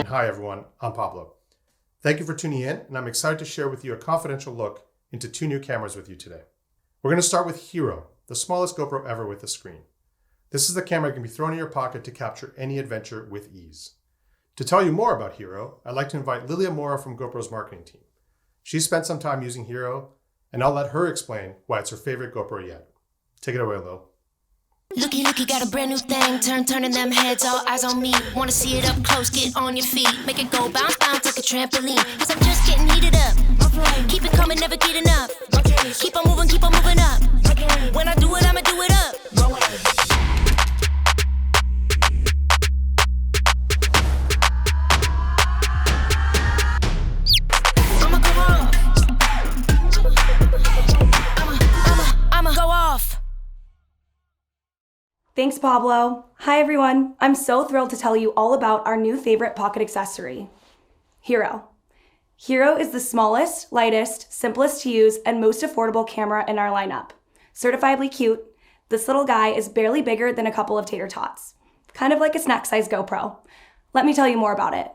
Hi everyone, I'm Pablo. Thank you for tuning in, and I'm excited to share with you a confidential look into two new cameras with you today. We're going to start with Hero, the smallest GoPro ever with a screen. This is the camera that can be thrown in your pocket to capture any adventure with ease. To tell you more about Hero, I'd like to invite Lilia Mora from GoPro's marketing team. She spent some time using Hero, and I'll let her explain why it's her favorite GoPro yet. Take it away, Lil. Looky, got a brand new thing, turning them heads, all eyes on me. Wanna see it up close, get on your feet. Make it go bounce, bounce like a trampoline. Cause I'm just getting heated up. Keep it coming, never get enough. Keep on moving up. When I do it, I'ma do it up. I'ma go off. I'ma go off. Thanks, Pablo. Hi, everyone. I'm so thrilled to tell you all about our new favorite pocket accessory, Hero. Hero is the smallest, lightest, simplest to use, and most affordable camera in our lineup. Certifiably cute, this little guy is barely bigger than a couple of tater tots. Kind of like a snack-sized GoPro. Let me tell you more about it.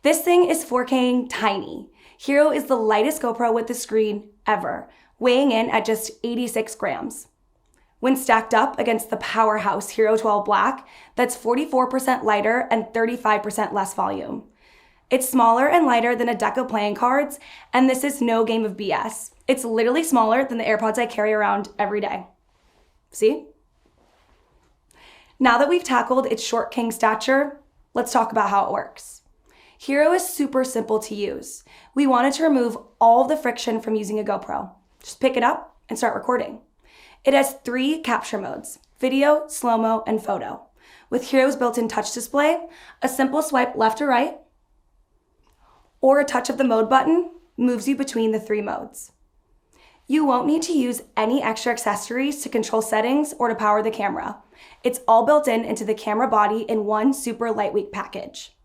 This thing is 4K'ing tiny. Hero is the lightest GoPro with a screen ever, weighing in at just 86 grams. When stacked up against the powerhouse Hero 12 Black, that's 44% lighter and 35% less volume. It's smaller and lighter than a deck of playing cards, and this is no game of BS. It's literally smaller than the AirPods I carry around every day. See? Now that we've tackled its short king stature, let's talk about how it works. Hero is super simple to use. We wanted to remove all of the friction from using a GoPro. Just pick it up and start recording. It has 3 capture modes: video, slow-mo, and photo. With Hero's built-in touch display, a simple swipe left or right, or a touch of the mode button moves you between the 3 modes. You won't need to use any extra accessories to control settings or to power the camera. It's all built into the camera body in one super lightweight package.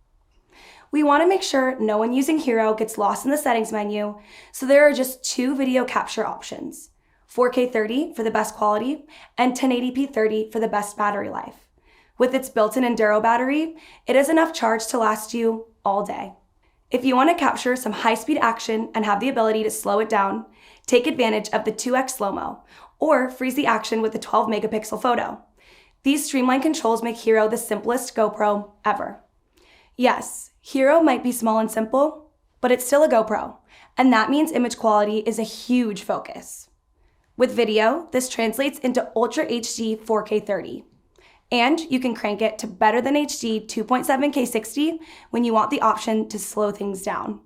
We want to make sure no one using Hero gets lost in the settings menu, so there are just 2 video capture options: 4K 30 for the best quality, and 1080p 30 for the best battery life. With its built-in Enduro battery, it has enough charge to last you all day. If you want to capture some high-speed action and have the ability to slow it down, take advantage of the 2x slow-mo, or freeze the action with a 12-megapixel photo. These streamlined controls make Hero the simplest GoPro ever. Yes, Hero might be small and simple, but it's still a GoPro, and that means image quality is a huge focus. With video, this translates into Ultra HD 4K 30. And you can crank it to better than HD 2.7K 60 when you want the option to slow things down.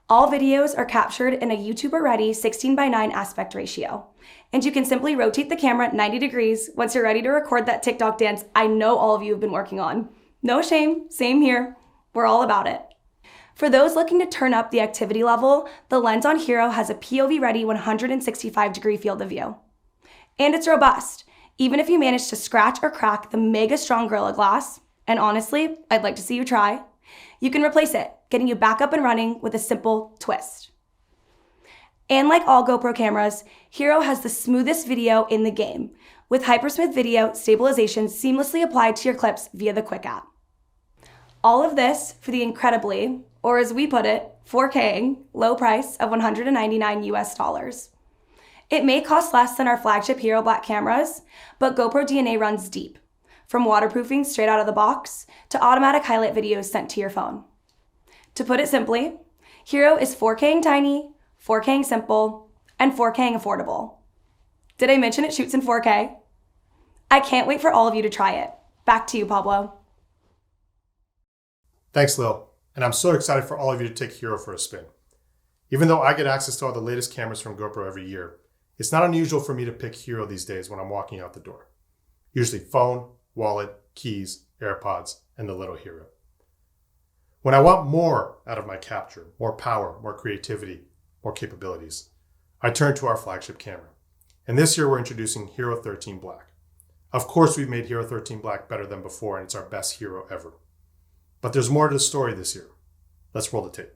All videos are captured in a YouTuber-ready 16:9 aspect ratio. And you can simply rotate the camera 90 degrees once you're ready to record that TikTok dance I know all of you have been working on. No shame, same here. We're all about it. For those looking to turn up the activity level, the lens on Hero has a POV-ready 165-degree field of view. And it's robust, even if you manage to scratch or crack the mega strong Gorilla Glass, and honestly, I'd like to see you try, you can replace it, getting you back up and running with a simple twist. And like all GoPro cameras, Hero has the smoothest video in the game, with hypersmooth video stabilization seamlessly applied to your clips via the Quick app. All of this for the incredibly, or as we put it, 4K'ing low price of $199 US. It may cost less than our flagship Hero Black cameras, but GoPro DNA runs deep, from waterproofing straight out of the box to automatic highlight videos sent to your phone. To put it simply, Hero is 4K'ing tiny, 4K'ing simple, and 4K'ing affordable. Did I mention it shoots in 4K? I can't wait for all of you to try it. Back to you, Pablo. Thanks, Lil, and I'm so excited for all of you to take Hero for a spin. Even though I get access to all the latest cameras from GoPro every year, it's not unusual for me to pick Hero these days when I'm walking out the door. Usually phone, wallet, keys, AirPods, and the little Hero. When I want more out of my capture, more power, more creativity, more capabilities, I turn to our flagship camera. And this year we're introducing Hero 13 Black. Of course we've made Hero 13 Black better than before, and it's our best Hero ever. But there's more to the story this year. Let's roll the tape.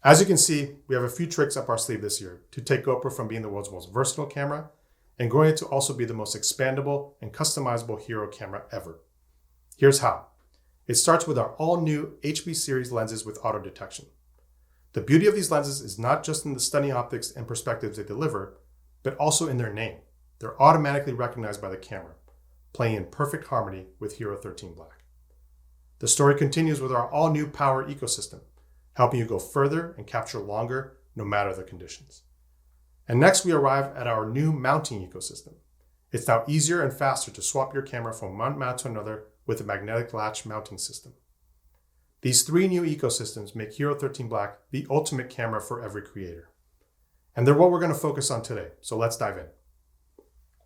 As you can see, we have a few tricks up our sleeve this year to take GoPro from being the world's most versatile camera and growing it to also be the most expandable and customizable Hero camera ever. Here's how. It starts with our all-new HB series lenses with auto detection. The beauty of these lenses is not just in the stunning optics and perspectives they deliver, but also in their name. They're automatically recognized by the camera, playing in perfect harmony with Hero 13 Black. The story continues with our all-new power ecosystem, helping you go further and capture longer no matter the conditions. And next we arrive at our new mounting ecosystem. It's now easier and faster to swap your camera from one mount to another with a magnetic latch mounting system. These three new ecosystems make Hero 13 Black the ultimate camera for every creator. And they're what we're going to focus on today, so let's dive in.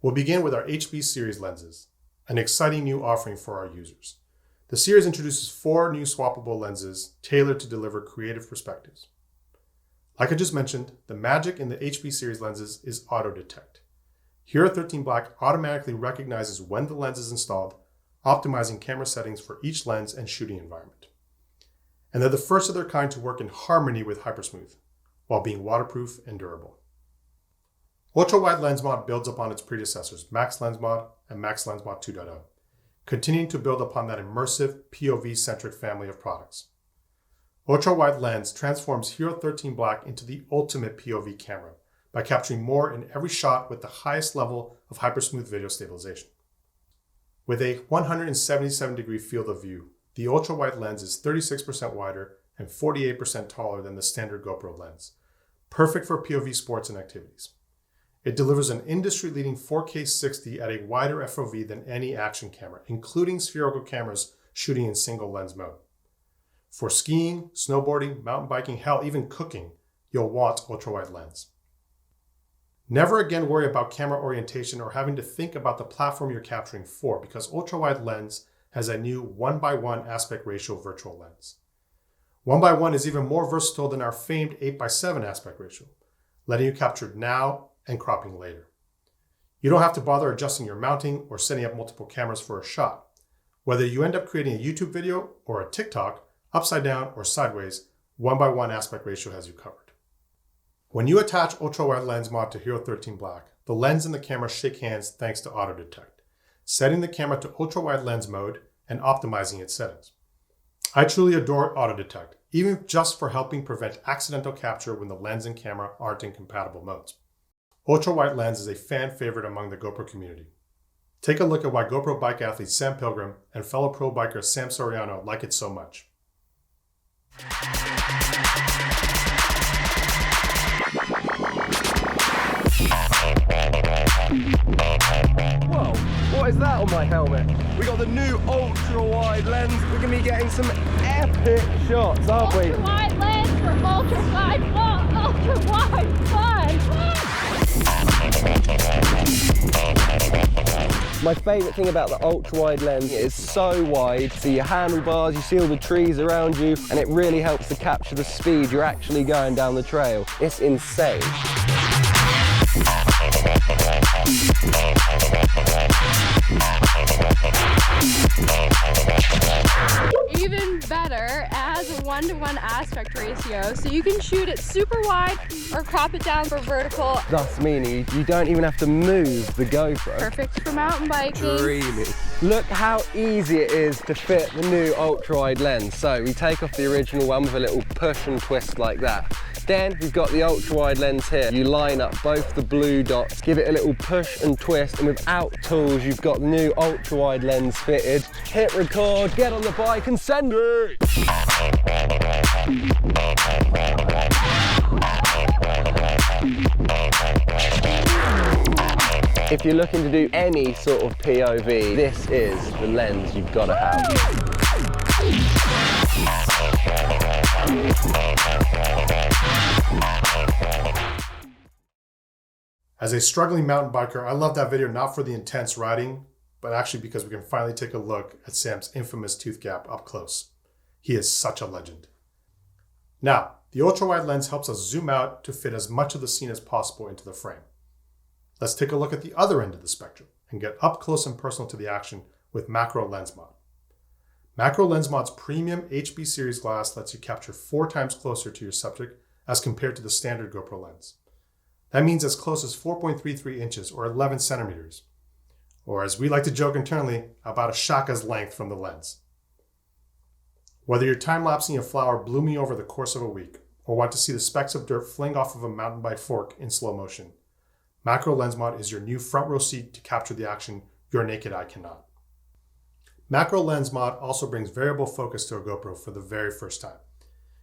We'll begin with our HB series lenses, an exciting new offering for our users. The series introduces 4 new swappable lenses tailored to deliver creative perspectives. Like I just mentioned, the magic in the HB series lenses is auto detect. Hero 13 Black automatically recognizes when the lens is installed, optimizing camera settings for each lens and shooting environment. And they're the first of their kind to work in harmony with Hypersmooth, while being waterproof and durable. Ultra-wide lens mod builds upon its predecessors, Max Lens Mod and Max Lens Mod 2.0, continuing to build upon that immersive, POV-centric family of products. Ultra-wide lens transforms Hero 13 Black into the ultimate POV camera by capturing more in every shot with the highest level of Hypersmooth video stabilization. With a 177-degree field of view, the ultra-wide lens is 36% wider and 48% taller than the standard GoPro lens, perfect for POV sports and activities. It delivers an industry-leading 4K 60 at a wider FOV than any action camera, including spherical cameras shooting in single lens mode. For skiing, snowboarding, mountain biking, hell, even cooking, you'll want ultra-wide lens. Never again worry about camera orientation or having to think about the platform you're capturing for, because ultra-wide lens has a new 1:1 aspect ratio virtual lens. 1:1 is even more versatile than our famed 8:7 aspect ratio, letting you capture now and cropping later. You don't have to bother adjusting your mounting or setting up multiple cameras for a shot. Whether you end up creating a YouTube video or a TikTok, upside down or sideways, 1:1 aspect ratio has you covered. When you attach ultra-wide lens mod to Hero 13 Black, the lens and the camera shake hands thanks to auto detect, setting the camera to ultra-wide lens mode and optimizing its settings. I truly adore auto detect, even just for helping prevent accidental capture when the lens and camera aren't in compatible modes. Ultra-wide lens is a fan favorite among the GoPro community. Take a look at why GoPro bike athlete Sam Pilgrim and fellow pro biker Sam Soriano like it so much. Whoa, what is that on my helmet? We got the new ultra-wide lens. We're gonna be getting some epic shots, aren't we? Ultra-wide lens for ultra-wide fun! Ultra-wide fun! My favourite thing about the ultra-wide lens is so wide, see your handlebars, you see all the trees around you, and it really helps to capture the speed you're actually going down the trail. It's insane. Even better as a 1:1 aspect ratio, so you can shoot it super wide or crop it down for vertical. Thus meaning you don't even have to move the GoPro. Perfect for mountain biking. Dreamy. Look how easy it is to fit the new ultra-wide lens. So we take off the original one with a little push and twist like that. Then we've got the ultra-wide lens here. You line up both the blue dots, give it a little push and twist, and without tools, you've got the new ultra-wide lens fitted. Hit record, get on the bike and send it! If you're looking to do any sort of POV, this is the lens you've got to have. As a struggling mountain biker, I love that video not for the intense riding, but actually because we can finally take a look at Sam's infamous tooth gap up close. He is such a legend. Now, the ultra-wide lens helps us zoom out to fit as much of the scene as possible into the frame. Let's take a look at the other end of the spectrum and get up close and personal to the action with Macro Lens Mod. Macro Lens Mod's premium HB series glass lets you capture 4 times closer to your subject as compared to the standard GoPro lens. That means as close as 4.33 inches or 11 centimeters, or as we like to joke internally, about a shaka's length from the lens. Whether you're time-lapsing a flower blooming over the course of a week, or want to see the specks of dirt fling off of a mountain bike fork in slow motion, macro lens mod is your new front row seat to capture the action your naked eye cannot. Macro lens mod also brings variable focus to a GoPro for the very first time,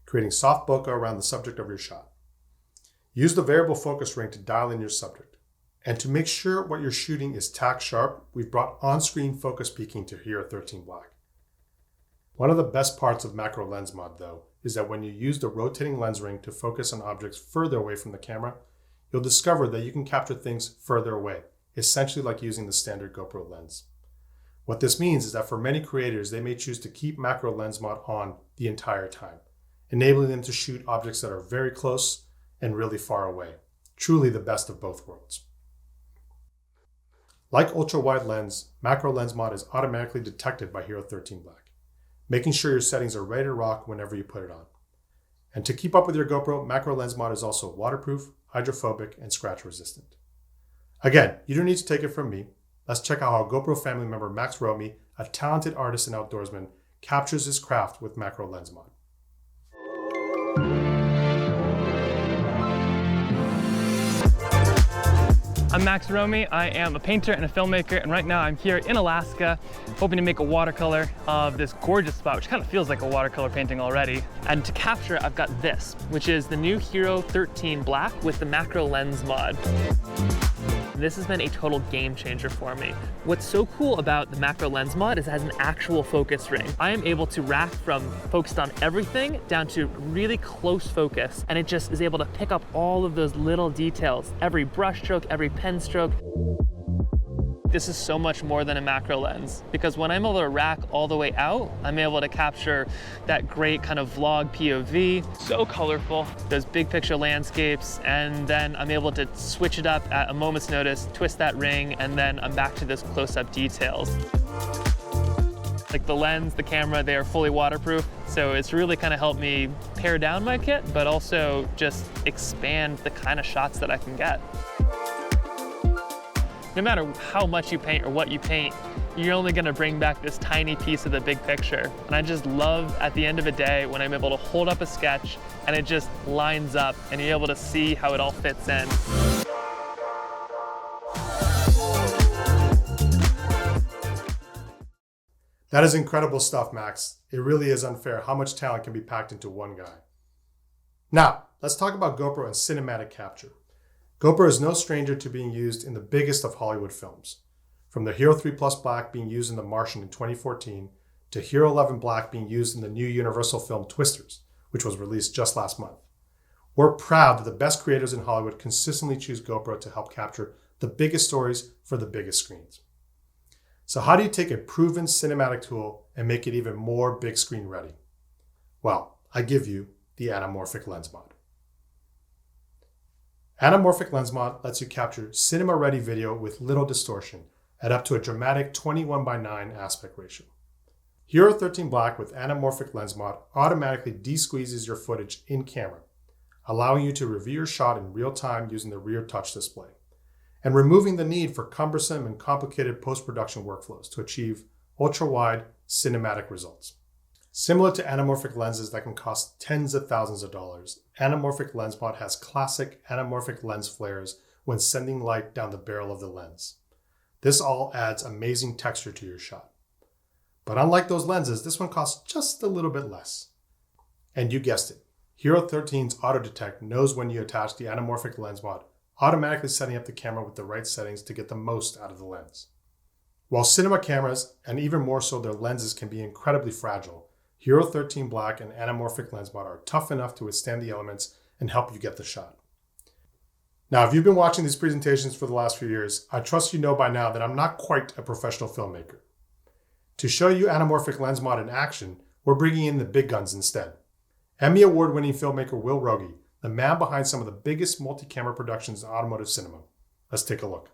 creating soft bokeh around the subject of your shot. Use the variable focus ring to dial in your subject. And to make sure what you're shooting is tack sharp, we've brought on-screen focus peaking to Hero 13 Black. One of the best parts of macro lens mod, though, is that when you use the rotating lens ring to focus on objects further away from the camera, you'll discover that you can capture things further away, essentially like using the standard GoPro lens. What this means is that for many creators, they may choose to keep macro lens mod on the entire time, enabling them to shoot objects that are very close and really far away. Truly the best of both worlds. Like ultra-wide lens, macro lens mod is automatically detected by Hero 13 Black, making sure your settings are ready to rock whenever you put it on. And to keep up with your GoPro, macro lens mod is also waterproof, hydrophobic, and scratch resistant. Again, you don't need to take it from me. Let's check out how GoPro family member Max Romy, a talented artist and outdoorsman, captures his craft with macro lens mod. I'm Max Romy. I am a painter and a filmmaker, and right now I'm here in Alaska hoping to make a watercolor of this gorgeous spot, which kind of feels like a watercolor painting already. And to capture, I've got this, which is the new Hero 13 Black with the macro lens mod. This has been a total game changer for me. What's so cool about the macro lens mod is it has an actual focus ring. I am able to rack from focused on everything down to really close focus, and it just is able to pick up all of those little details, every brush stroke, every pen stroke. This is so much more than a macro lens, because when I'm able to rack all the way out, I'm able to capture that great kind of vlog POV, so colorful, those big picture landscapes, and then I'm able to switch it up at a moment's notice, twist that ring, and then I'm back to those close-up details. Like the lens, the camera, they are fully waterproof, so it's really kind of helped me pare down my kit, but also just expand the kind of shots that I can get. No matter how much you paint or what you paint, you're only gonna bring back this tiny piece of the big picture. And I just love, at the end of a day, when I'm able to hold up a sketch and it just lines up and you're able to see how it all fits in. That is incredible stuff, Max. It really is unfair how much talent can be packed into one guy. Now, let's talk about GoPro and cinematic capture. GoPro is no stranger to being used in the biggest of Hollywood films. From the Hero 3 Plus Black being used in The Martian in 2014, to Hero 11 Black being used in the new Universal film Twisters, which was released just last month. We're proud that the best creators in Hollywood consistently choose GoPro to help capture the biggest stories for the biggest screens. So how do you take a proven cinematic tool and make it even more big screen ready? Well, I give you the anamorphic lens mod. Anamorphic lens mod lets you capture cinema-ready video with little distortion at up to a dramatic 21:9 aspect ratio. Hero 13 Black with anamorphic lens mod automatically de-squeezes your footage in camera, allowing you to review your shot in real time using the rear touch display, and removing the need for cumbersome and complicated post-production workflows to achieve ultra-wide cinematic results. Similar to anamorphic lenses that can cost tens of thousands of dollars, anamorphic lens mod has classic anamorphic lens flares when sending light down the barrel of the lens. This all adds amazing texture to your shot. But unlike those lenses, this one costs just a little bit less. And you guessed it, Hero 13's Auto Detect knows when you attach the anamorphic lens mod, automatically setting up the camera with the right settings to get the most out of the lens. While cinema cameras, and even more so their lenses, can be incredibly fragile, Hero 13 Black and anamorphic lens mod are tough enough to withstand the elements and help you get the shot. Now, if you've been watching these presentations for the last few years, I trust you know by now that I'm not quite a professional filmmaker. To show you anamorphic lens mod in action, we're bringing in the big guns instead. Emmy award-winning filmmaker Will Rogie, the man behind some of the biggest multi-camera productions in automotive cinema. Let's take a look.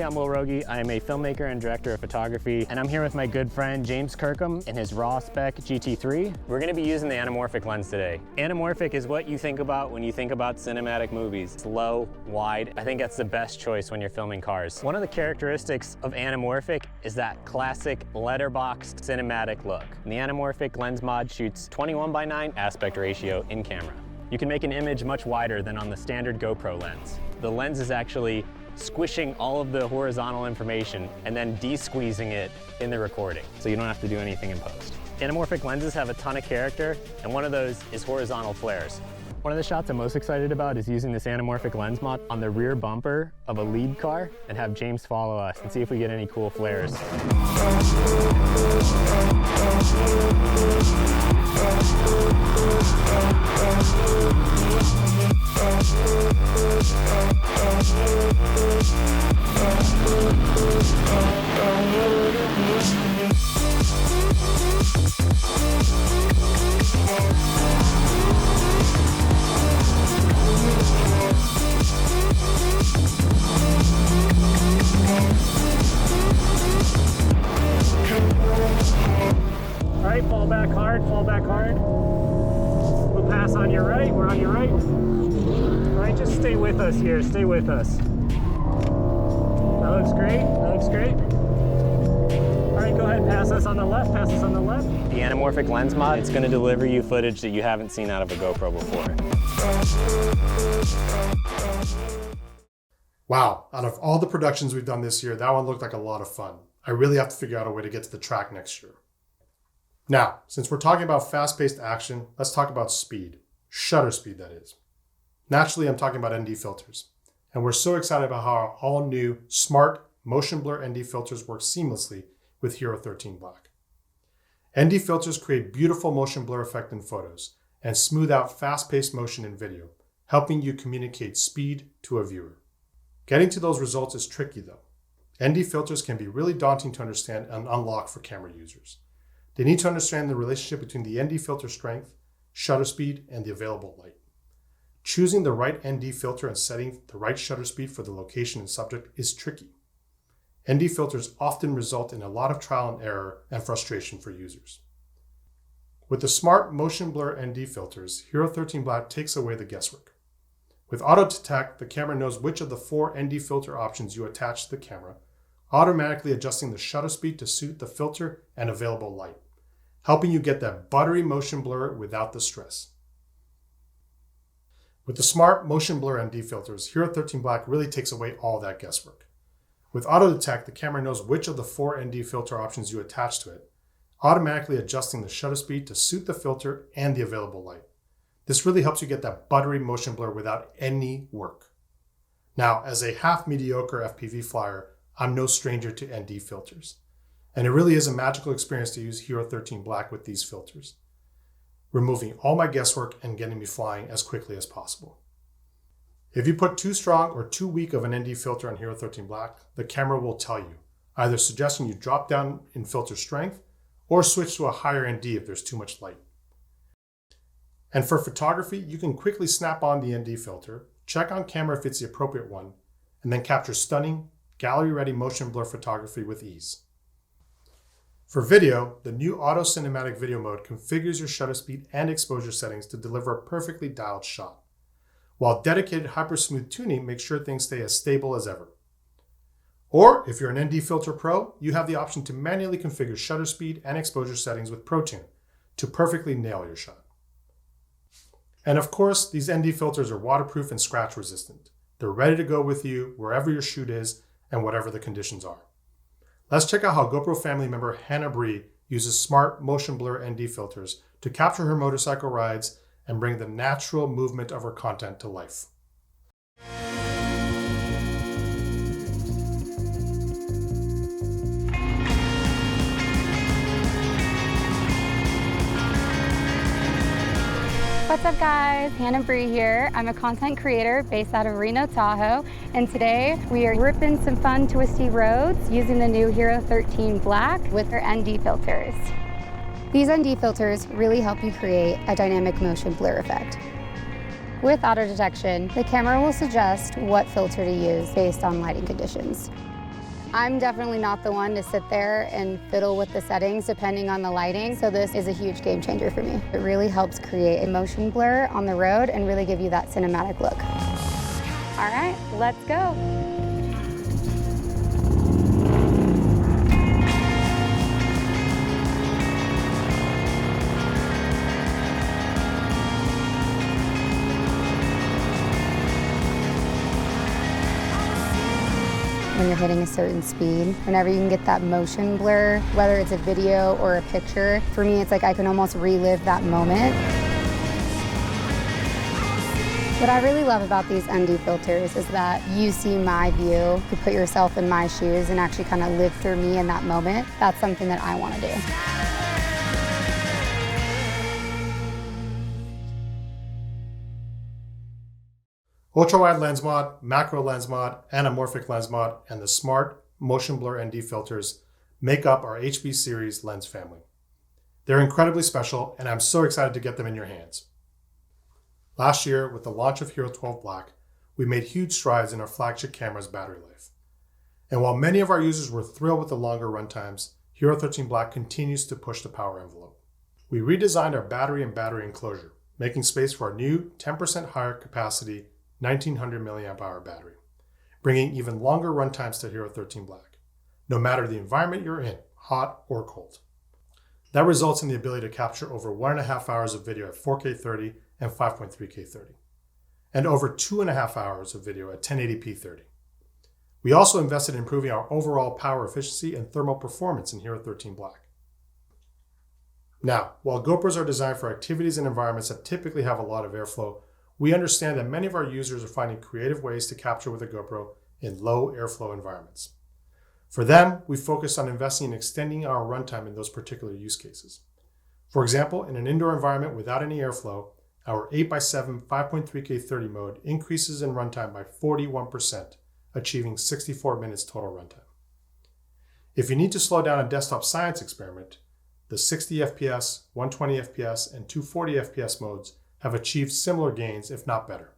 I'm Will Rogie. I am a filmmaker and director of photography, and I'm here with my good friend James Kirkham in his raw spec GT3. We're gonna be using the anamorphic lens today. Anamorphic is what you think about when you think about cinematic movies. It's low, wide. I think that's the best choice when you're filming cars. One of the characteristics of anamorphic is that classic letterbox cinematic look. And the anamorphic lens mod shoots 21:9 aspect ratio in camera. You can make an image much wider than on the standard GoPro lens. The lens is actually squishing all of the horizontal information and then de-squeezing it in the recording, so you don't have to do anything in post. Anamorphic lenses have a ton of character, and one of those is horizontal flares. One of the shots I'm most excited about is using this anamorphic lens mod on the rear bumper of a lead car and have James follow us and see if we get any cool flares. All right, fall back hard, fall back hard. We'll pass on your right, we're on your right. All right, just stay with us here, stay with us. That looks great, that looks great. All right, go ahead, pass us on the left, pass us on the left. The anamorphic lens mod, it's gonna deliver you footage that you haven't seen out of a GoPro before. Wow, out of all the productions we've done this year, that one looked like a lot of fun. I really have to figure out a way to get to the track next year. Now, since we're talking about fast-paced action, let's talk about speed. Shutter speed, that is. Naturally, I'm talking about ND filters. And we're so excited about how our all-new smart motion blur ND filters work seamlessly with Hero 13 Black. ND filters create beautiful motion blur effect in photos and smooth out fast-paced motion in video, helping you communicate speed to a viewer. Getting to those results is tricky though. ND filters can be really daunting to understand and unlock for camera users. They need to understand the relationship between the ND filter strength, shutter speed, and the available light. Choosing the right ND filter and setting the right shutter speed for the location and subject is tricky. ND filters often result in a lot of trial and error and frustration for users. With the smart motion blur ND filters, Hero 13 Black takes away the guesswork. With auto detect, the camera knows which of the 4 ND filter options you attach to the camera, automatically adjusting the shutter speed to suit the filter and available light, helping you get that buttery motion blur without the stress. With the smart motion blur ND filters, Hero 13 Black really takes away all that guesswork. With auto detect, the camera knows which of the 4 ND filter options you attach to it, automatically adjusting the shutter speed to suit the filter and the available light. This really helps you get that buttery motion blur without any work. Now, as a half mediocre FPV flyer, I'm no stranger to ND filters. And it really is a magical experience to use Hero 13 Black with these filters, removing all my guesswork and getting me flying as quickly as possible. If you put too strong or too weak of an ND filter on Hero 13 Black, the camera will tell you, either suggesting you drop down in filter strength or switch to a higher ND if there's too much light. And for photography, you can quickly snap on the ND filter, check on camera if it's the appropriate one, and then capture stunning, gallery-ready motion blur photography with ease. For video, the new Auto Cinematic Video mode configures your shutter speed and exposure settings to deliver a perfectly dialed shot, while dedicated hyper-smooth tuning makes sure things stay as stable as ever. Or, if you're an ND Filter Pro, you have the option to manually configure shutter speed and exposure settings with ProTune to perfectly nail your shot. And of course, these ND filters are waterproof and scratch resistant. They're ready to go with you wherever your shoot is and whatever the conditions are. Let's check out how GoPro family member Hannah Bree uses smart motion blur ND filters to capture her motorcycle rides and bring the natural movement of her content to life. What's up guys, Hannah Bree here. I'm a content creator based out of Reno, Tahoe, and today we are ripping some fun twisty roads using the new Hero 13 Black with our ND filters. These ND filters really help you create a dynamic motion blur effect. With auto detection, the camera will suggest what filter to use based on lighting conditions. I'm definitely not the one to sit there and fiddle with the settings depending on the lighting, so this is a huge game changer for me. It really helps create a motion blur on the road and really give you that cinematic look. All right, let's go. When you're hitting a certain speed, whenever you can get that motion blur, whether it's a video or a picture, for me it's like I can almost relive that moment. What I really love about these ND filters is that you see my view, you put yourself in my shoes and actually kind of live through me in that moment. That's something that I want to do. Ultra-wide lens mod, macro lens mod, anamorphic lens mod, and the smart motion blur ND filters make up our HB series lens family. They're incredibly special, and I'm so excited to get them in your hands. Last year, with the launch of Hero 12 Black, we made huge strides in our flagship camera's battery life. And while many of our users were thrilled with the longer runtimes, Hero 13 Black continues to push the power envelope. We redesigned our battery and battery enclosure, making space for our new 10% higher capacity 1900 milliamp hour battery, bringing even longer runtimes to Hero 13 Black, no matter the environment you're in, hot or cold. That results in the ability to capture over 1.5 hours of video at 4K 30 and 5.3K 30, and over 2.5 hours of video at 1080p 30. We also invested in improving our overall power efficiency and thermal performance in Hero 13 Black. Now, while GoPros are designed for activities and environments that typically have a lot of airflow, we understand that many of our users are finding creative ways to capture with a GoPro in low airflow environments. For them, we focused on investing in extending our runtime in those particular use cases. For example, in an indoor environment without any airflow, our 8x7 5.3K 30 mode increases in runtime by 41%, achieving 64 minutes total runtime. If you need to slow down a desktop science experiment, the 60 FPS, 120 FPS, and 240 FPS modes have achieved similar gains, if not better.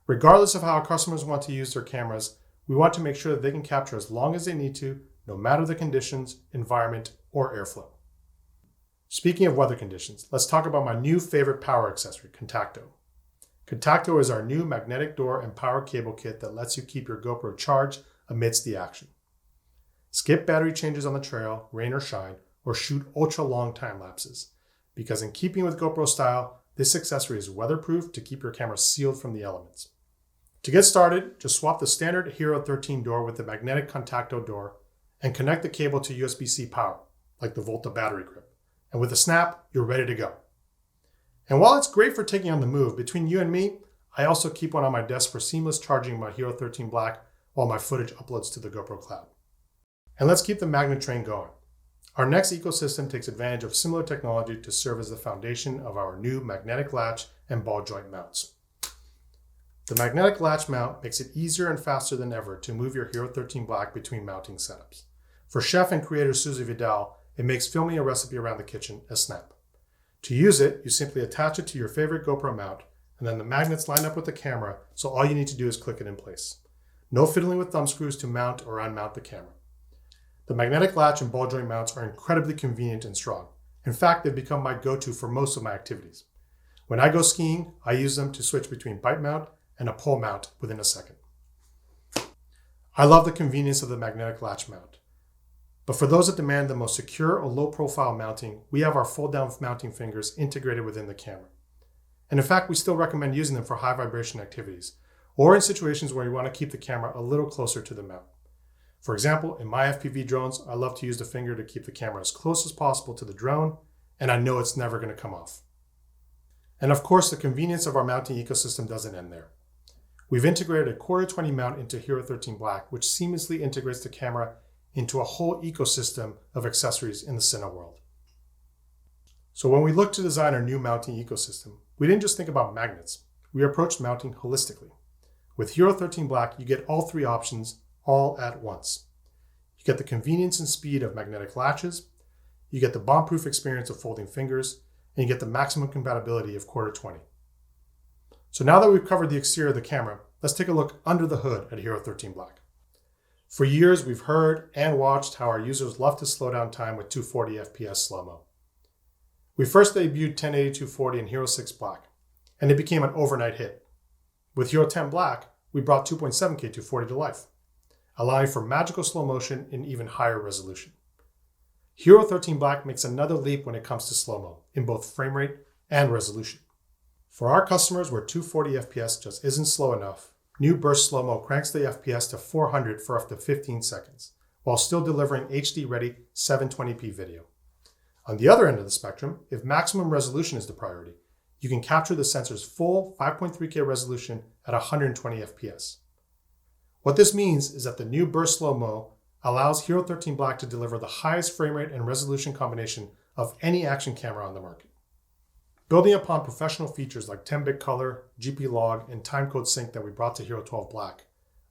Regardless of how our customers want to use their cameras, we want to make sure that they can capture as long as they need to, no matter the conditions, environment, or airflow. Speaking of weather conditions, let's talk about my new favorite power accessory, Contacto. Contacto is our new magnetic door and power cable kit that lets you keep your GoPro charged amidst the action. Skip battery changes on the trail, rain or shine, or shoot ultra long time lapses, because in keeping with GoPro style, this accessory is weatherproof to keep your camera sealed from the elements. To get started, just swap the standard Hero 13 door with the magnetic Contacto door and connect the cable to USB-C power, like the Volta battery grip. And with a snap, you're ready to go. And while it's great for taking on the move, between you and me, I also keep one on my desk for seamless charging my Hero 13 Black while my footage uploads to the GoPro Cloud. And let's keep the magnet train going. Our next ecosystem takes advantage of similar technology to serve as the foundation of our new magnetic latch and ball joint mounts. The magnetic latch mount makes it easier and faster than ever to move your Hero 13 Black between mounting setups. For chef and creator Susie Vidal, it makes filming a recipe around the kitchen a snap. To use it, you simply attach it to your favorite GoPro mount, and then the magnets line up with the camera, so all you need to do is click it in place. No fiddling with thumb screws to mount or unmount the camera. The magnetic latch and ball joint mounts are incredibly convenient and strong. In fact, they've become my go-to for most of my activities. When I go skiing, I use them to switch between bite mount and a pole mount within a second. I love the convenience of the magnetic latch mount. But for those that demand the most secure or low-profile mounting, we have our fold-down mounting fingers integrated within the camera. And in fact, we still recommend using them for high vibration activities, or in situations where you want to keep the camera a little closer to the mount. For example, in my FPV drones, I love to use the finger to keep the camera as close as possible to the drone, and I know it's never going to come off. And of course, the convenience of our mounting ecosystem doesn't end there. We've integrated a quarter 20 mount into Hero 13 Black, which seamlessly integrates the camera into a whole ecosystem of accessories in the Cine world. So when we looked to design our new mounting ecosystem, we didn't just think about magnets. We approached mounting holistically. With Hero 13 Black, you get all three options all at once. You get the convenience and speed of magnetic latches, you get the bomb-proof experience of folding fingers, and you get the maximum compatibility of quarter 20. So now that we've covered the exterior of the camera, let's take a look under the hood at Hero 13 Black. For years, we've heard and watched how our users love to slow down time with 240 FPS slow-mo. We first debuted 1080 240 in Hero 6 Black, and it became an overnight hit. With Hero 10 Black, we brought 2.7K 240 to life, allowing for magical slow motion in even higher resolution. Hero 13 Black makes another leap when it comes to slow-mo, in both frame rate and resolution. For our customers where 240 FPS just isn't slow enough, new Burst Slow-Mo cranks the FPS to 400 for up to 15 seconds, while still delivering HD-ready 720p video. On the other end of the spectrum, if maximum resolution is the priority, you can capture the sensor's full 5.3K resolution at 120 FPS. What this means is that the new Burst Slow-Mo allows Hero 13 Black to deliver the highest frame rate and resolution combination of any action camera on the market. Building upon professional features like 10-bit color, GP log, and timecode sync that we brought to Hero 12 Black,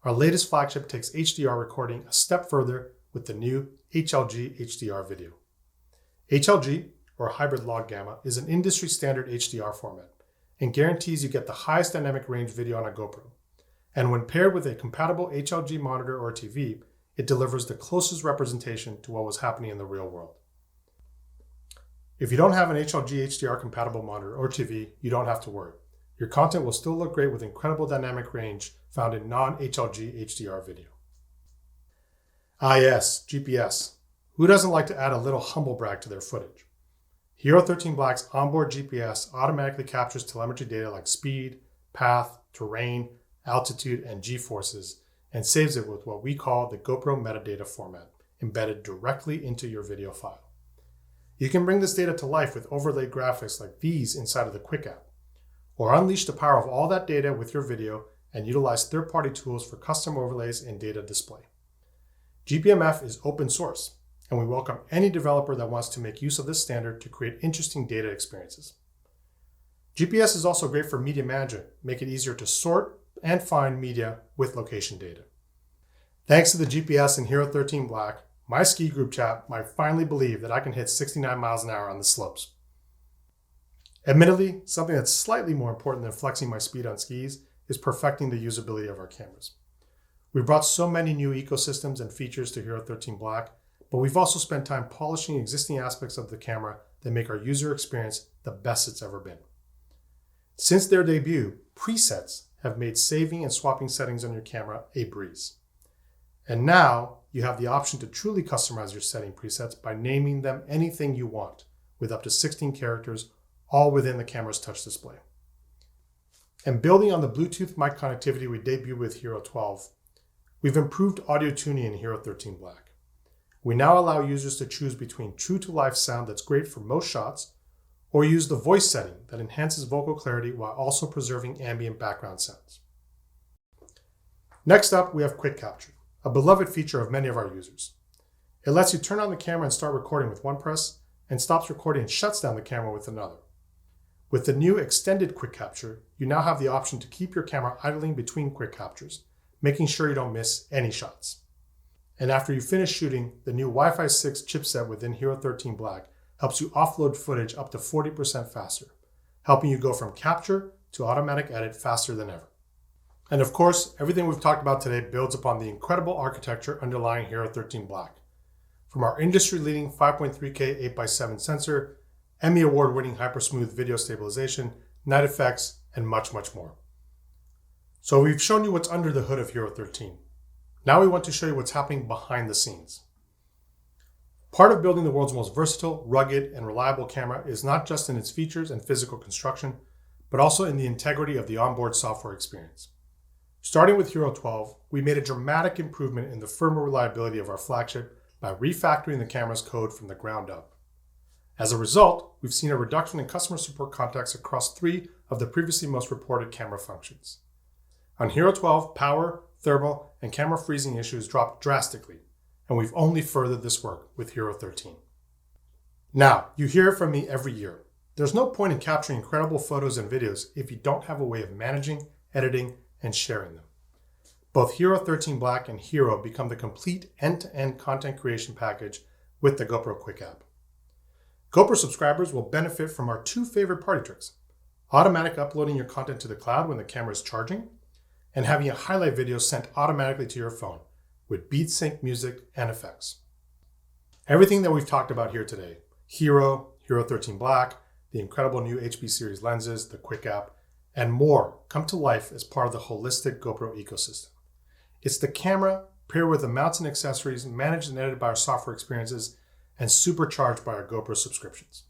our latest flagship takes HDR recording a step further with the new HLG HDR video. HLG, or hybrid log gamma, is an industry standard HDR format and guarantees you get the highest dynamic range video on a GoPro. And when paired with a compatible HLG monitor or TV, it delivers the closest representation to what was happening in the real world. If you don't have an HLG HDR compatible monitor or TV, you don't have to worry. Your content will still look great with incredible dynamic range found in non-HLG HDR video. Ah yes, GPS. Who doesn't like to add a little humble brag to their footage? Hero 13 Black's onboard GPS automatically captures telemetry data like speed, path, terrain, altitude, and G-forces, and saves it with what we call the GoPro metadata format, embedded directly into your video file. You can bring this data to life with overlaid graphics like these inside of the Quick app, or unleash the power of all that data with your video and utilize third-party tools for custom overlays and data display. GPMF is open source, and we welcome any developer that wants to make use of this standard to create interesting data experiences. GPS is also great for media management, make it easier to sort and find media with location data. Thanks to the GPS in Hero 13 Black, my ski group chat might finally believe that I can hit 69 miles an hour on the slopes. Admittedly, something that's slightly more important than flexing my speed on skis is perfecting the usability of our cameras. We've brought so many new ecosystems and features to Hero 13 Black, but we've also spent time polishing existing aspects of the camera that make our user experience the best it's ever been. Since their debut, presets have made saving and swapping settings on your camera a breeze. And now, you have the option to truly customize your setting presets by naming them anything you want, with up to 16 characters, all within the camera's touch display. And building on the Bluetooth mic connectivity we debuted with Hero 12, we've improved audio tuning in Hero 13 Black. We now allow users to choose between true-to-life sound that's great for most shots, or use the voice setting that enhances vocal clarity while also preserving ambient background sounds. Next up, we have Quick Capture, a beloved feature of many of our users. It lets you turn on the camera and start recording with one press, and stops recording and shuts down the camera with another. With the new extended Quick Capture, you now have the option to keep your camera idling between quick captures, making sure you don't miss any shots. And after you finish shooting, the new Wi-Fi 6 chipset within Hero 13 Black helps you offload footage up to 40% faster, helping you go from capture to automatic edit faster than ever. And of course, everything we've talked about today builds upon the incredible architecture underlying Hero 13 Black. From our industry-leading 5.3K 8x7 sensor, Emmy award-winning hyper-smooth video stabilization, night effects, and much, much more. So we've shown you what's under the hood of Hero 13. Now we want to show you what's happening behind the scenes. Part of building the world's most versatile, rugged, and reliable camera is not just in its features and physical construction, but also in the integrity of the onboard software experience. Starting with Hero 12, we made a dramatic improvement in the firmware reliability of our flagship by refactoring the camera's code from the ground up. As a result, we've seen a reduction in customer support contacts across 3 of the previously most reported camera functions. On Hero 12, power, thermal, and camera freezing issues dropped drastically, and we've only furthered this work with Hero 13. Now, you hear it from me every year. There's no point in capturing incredible photos and videos if you don't have a way of managing, editing, and sharing them. Both Hero 13 Black and Hero become the complete end-to-end content creation package with the GoPro Quick app. GoPro subscribers will benefit from our 2 favorite party tricks: automatic uploading your content to the cloud when the camera is charging, and having a highlight video sent automatically to your phone, with beat sync music and effects. Everything that we've talked about here today, Hero, Hero 13 Black, the incredible new HP series lenses, the Quick app, and more come to life as part of the holistic GoPro ecosystem. It's the camera paired with the mounts and accessories managed and edited by our software experiences and supercharged by our GoPro subscriptions.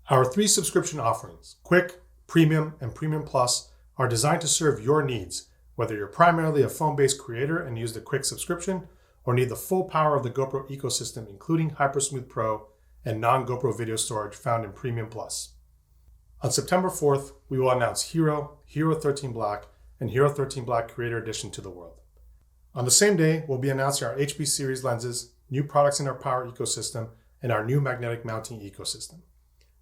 Our 3 subscription offerings, Quick, Premium, and Premium Plus, are designed to serve your needs, whether you're primarily a phone-based creator and use the Quick subscription, or need the full power of the GoPro ecosystem, including HyperSmooth Pro and non-GoPro video storage found in Premium Plus. On September 4th, we will announce Hero, Hero 13 Black, and Hero 13 Black Creator Edition to the world. On the same day, we'll be announcing our HP series lenses, new products in our power ecosystem, and our new magnetic mounting ecosystem.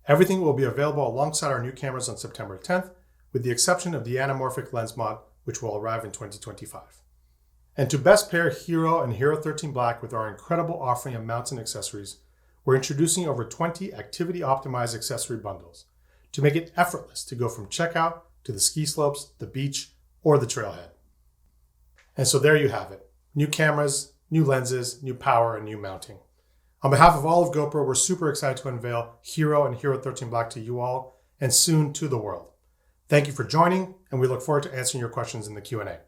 Everything will be available alongside our new cameras on September 10th, with the exception of the anamorphic lens mod, which will arrive in 2025. And to best pair Hero and Hero 13 Black with our incredible offering of mounts and accessories, we're introducing over 20 activity-optimized accessory bundles to make it effortless to go from checkout to the ski slopes, the beach, or the trailhead. And so there you have it. New cameras, new lenses, new power, and new mounting. On behalf of all of GoPro, we're super excited to unveil Hero and Hero 13 Black to you all, and soon to the world. Thank you for joining, and we look forward to answering your questions in the Q&A.